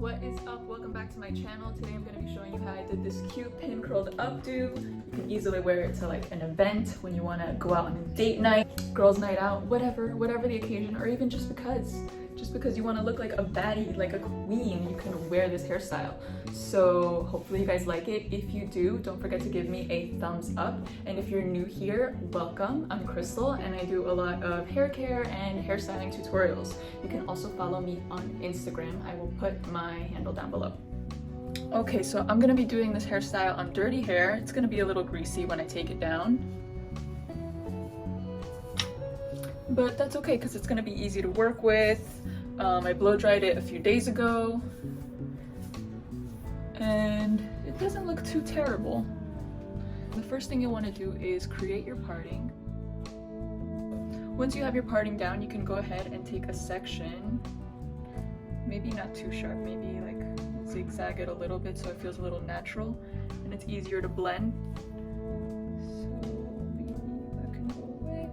What is up? Welcome back to my channel. Today I'm going to be showing you how I did this cute pin curled updo. You can easily wear it to like an event when you want to go out on a date night, girls night out, whatever the occasion, or even just because you want to look like a baddie, like a queen, you can wear this hairstyle. So hopefully you guys like it. If you do, don't forget to give me a thumbs up. And if you're new here, welcome. I'm Crystal and I do a lot of hair care and hairstyling tutorials. You can also follow me on Instagram. I will put my handle down below. Okay, so I'm gonna be doing this hairstyle on dirty hair. It's gonna be a little greasy when I take it down, but that's okay because it's gonna be easy to work with. I blow dried it a few days ago and it doesn't look too terrible. The first thing you'll want to do is create your parting. Once you have your parting down, you can go ahead and take a section, maybe not too sharp, maybe like zigzag it a little bit so it feels a little natural and it's easier to blend. So maybe that can go away.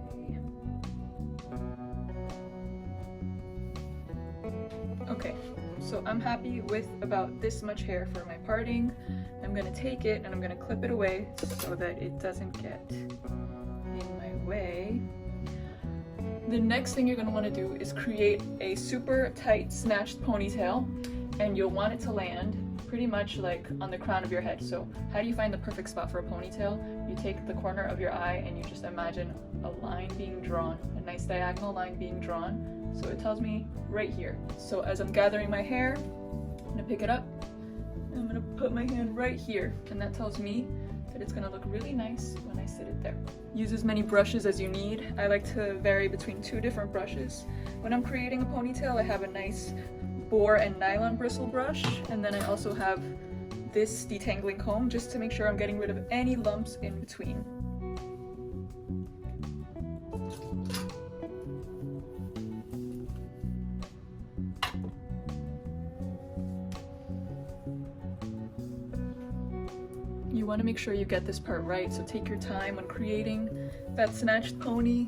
Okay, so I'm happy with about this much hair for my parting. I'm gonna take it and I'm gonna clip it away so that it doesn't get in my way. The next thing you're gonna wanna do is create a super tight snatched ponytail, and you'll want it to land pretty much like on the crown of your head. So how do you find the perfect spot for a ponytail? You take the corner of your eye and you just imagine a line being drawn, a nice diagonal line being drawn. So it tells me right here. So as I'm gathering my hair, I'm gonna pick it up, and I'm gonna put my hand right here, and that tells me that it's gonna look really nice when I sit it there. Use as many brushes as you need. I like to vary between 2 different brushes. When I'm creating a ponytail, I have a nice boar and nylon bristle brush, and then I also have this detangling comb just to make sure I'm getting rid of any lumps in between. You want to make sure you get this part right, so take your time when creating that snatched pony.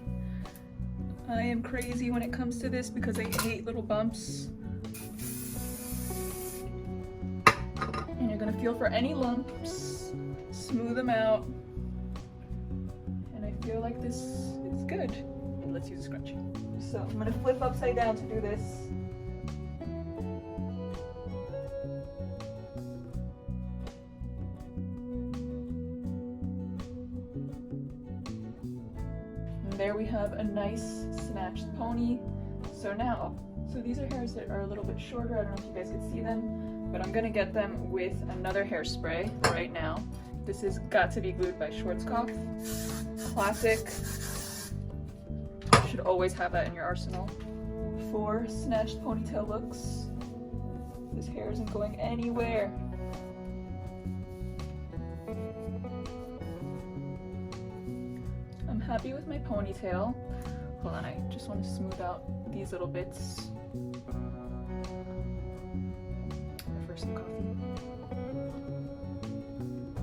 I am crazy when it comes to this because I hate little bumps. And you're going to feel for any lumps, smooth them out, and I feel like this is good. Let's use a scrunchie. So I'm going to flip upside down to do this. There we have a nice snatched pony. So these are hairs that are a little bit shorter. I don't know if you guys can see them, but I'm gonna get them with another hairspray right now. This is Got to Be Glued by Schwarzkopf. Classic. You should always have that in your arsenal for snatched ponytail looks. This hair isn't going anywhere. I'm happy with my ponytail. Hold on, I just want to smooth out these little bits. For some coffee.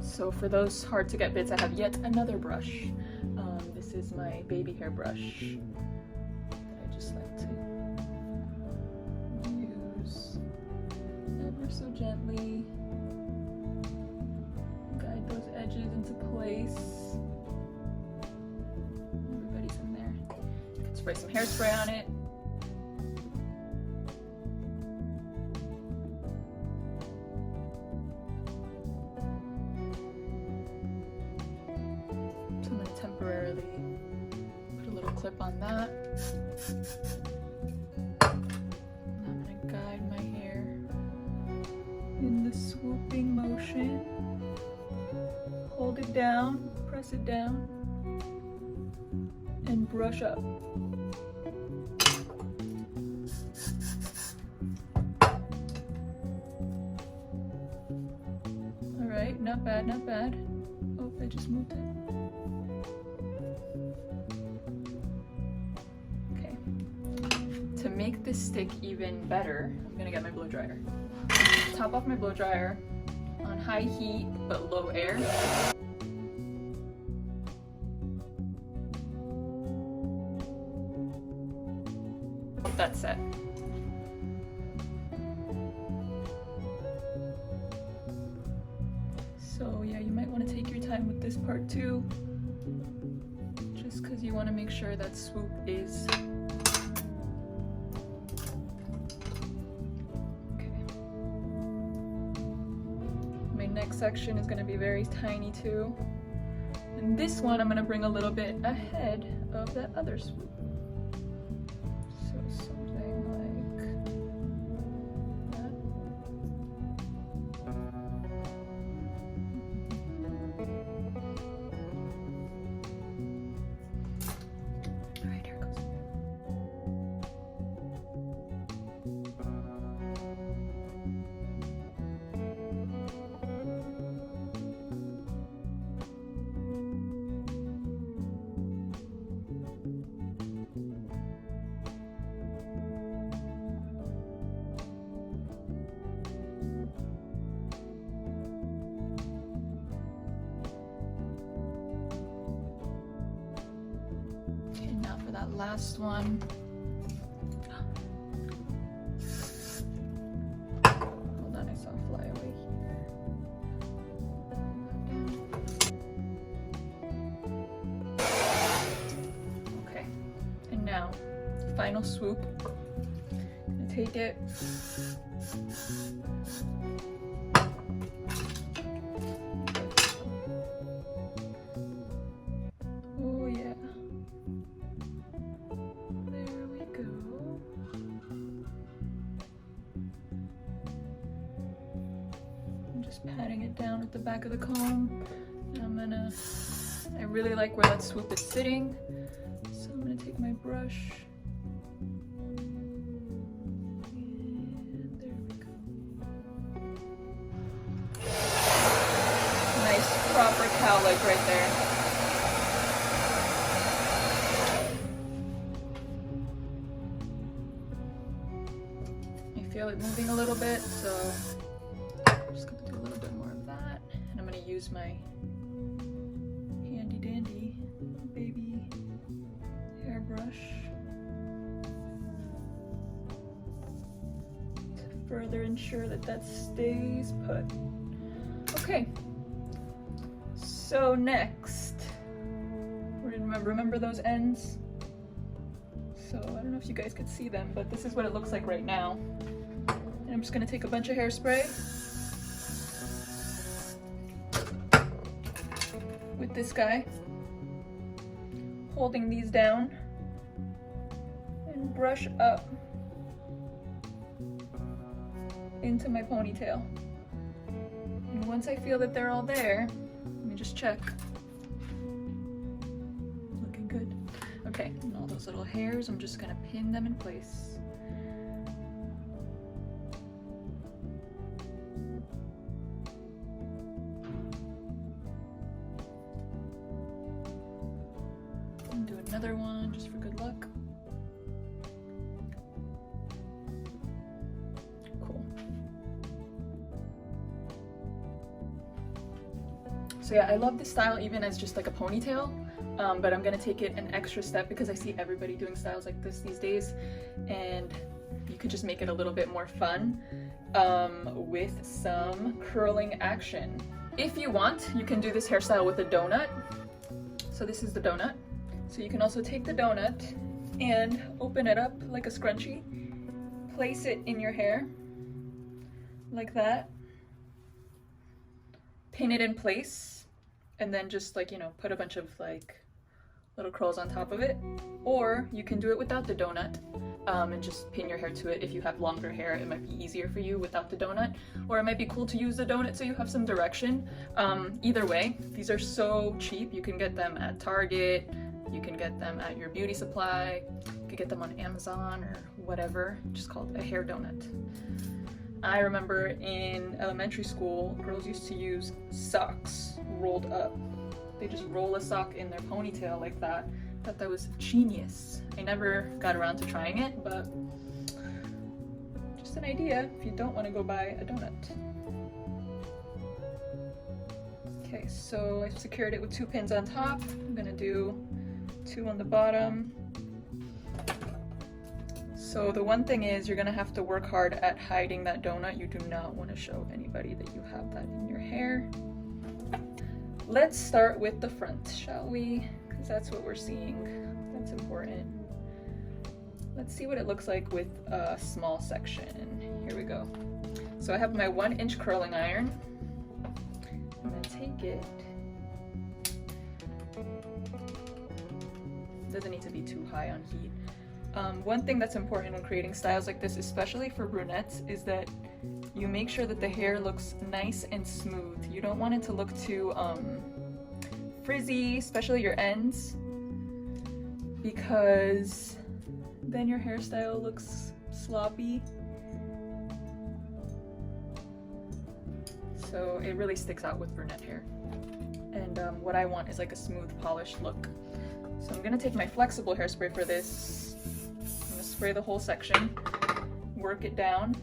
So for those hard to get bits, I have yet another brush. This is my baby hair brush that I just like to use ever so gently. Guide those edges into place. Spray some hairspray on it. So I'm going to temporarily put a little clip on that. I'm going to guide my hair in the swooping motion. Hold it down, press it down, and brush up. Alright, not bad, not bad. Oh, I just moved it. Okay. To make this stick even better, I'm gonna get my blow dryer. Top off my blow dryer on high heat but low air. That's set. time with this part too, just because you want to make sure that swoop is okay. My next section is going to be very tiny too, and this one I'm going to bring a little bit ahead of that other swoop. So something like that. All right, here it goes. Okay, now for that last one. Hold on, I saw a fly away here. Okay, and now final swoop. I'm gonna take it. Oh yeah. There we go. I'm just patting it down at the back of the comb. I really like where that swoop is sitting, so I'm gonna take my brush. And there we go. Nice proper cowlick right there. I feel it moving a little bit, so I'm just gonna do a little bit more of that, and I'm gonna use my handy dandy baby hairbrush to further ensure that that stays put. Okay, so next, remember those ends? So I don't know if you guys could see them, but this is what it looks like right now. And I'm just gonna take a bunch of hairspray with this guy, holding these down, and brush up into my ponytail. And once I feel that they're all there, let me just check. Looking good. Okay, and all those little hairs, I'm just gonna pin them in place. And do another one just for good luck. Cool. So yeah, I love this style even as just like a ponytail. But I'm gonna take it an extra step because I see everybody doing styles like this these days, and you could just make it a little bit more fun with some curling action. If you want, you can do this hairstyle with a donut. So this is the donut. So you can also take the donut and open it up like a scrunchie, place it in your hair like that, pin it in place, and then just like, you know, put a bunch of like little curls on top of it. Or you can do it without the donut and just pin your hair to it. If you have longer hair, it might be easier for you without the donut, or it might be cool to use the donut so you have some direction. Either way, these are so cheap. You can get them at Target, you can get them at your beauty supply, you can get them on Amazon or whatever, just called a hair donut. I remember in elementary school, girls used to use socks rolled up. They just roll a sock in their ponytail like that. I thought that was genius. I never got around to trying it, but just an idea if you don't want to go buy a donut. Okay, so I've secured it with 2 pins on top. I'm gonna do 2 on the bottom. So the one thing is you're gonna have to work hard at hiding that donut. You do not want to show anybody that you have that in your hair. let's start with the front, shall we? Because that's what we're seeing. That's important. Let's see what it looks like with a small section. Here we go. So I have my 1-inch curling iron. I'm gonna take it. It doesn't need to be too high on heat. One thing that's important when creating styles like this, especially for brunettes, is that you make sure that the hair looks nice and smooth. You don't want it to look too frizzy, especially your ends, because then your hairstyle looks sloppy. So it really sticks out with brunette hair. And what I want is like a smooth, polished look. So I'm gonna take my flexible hairspray for this. I'm gonna spray the whole section, work it down.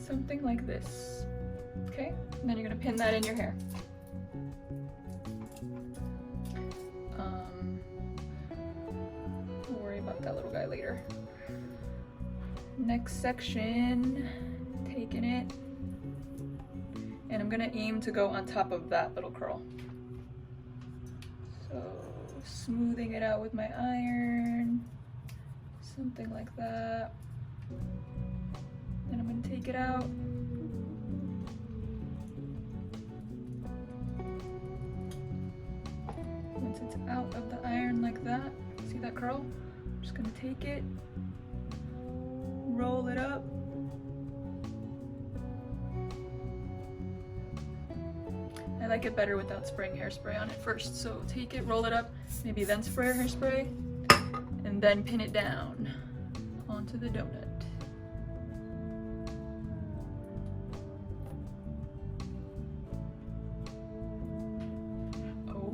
Something like this, okay? And then you're gonna pin that in your hair. We'll worry about that little guy later. Next section, taking it, and I'm gonna aim to go on top of that little curl. So smoothing it out with my iron, something like that. And I'm gonna take it out. Once it's out of the iron like that, see that curl? I'm just gonna take it, roll it up. I like it better without spraying hairspray on it first. So take it, roll it up, maybe then spray hairspray, and then pin it down onto the donut.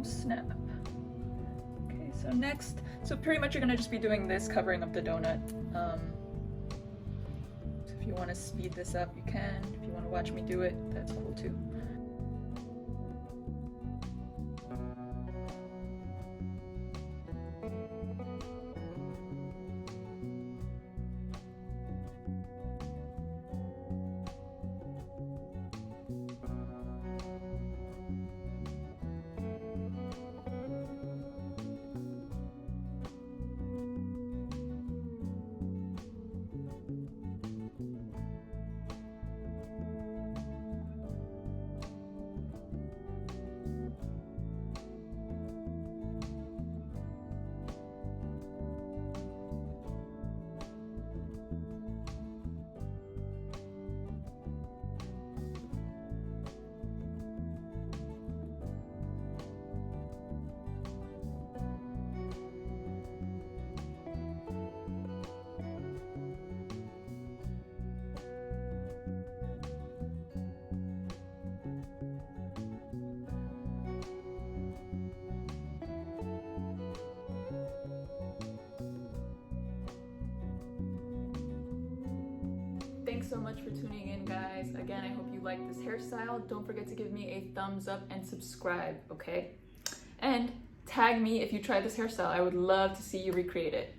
Snap. Okay, so next, so pretty much you're gonna just be doing this, covering up the donut. So if you want to speed this up, you can. If you want to watch me do it, that's cool too. Thanks so much for tuning in, guys. Again, I hope you like this hairstyle. Don't forget to give me a thumbs up and subscribe, okay? And tag me if you try this hairstyle. I would love to see you recreate it.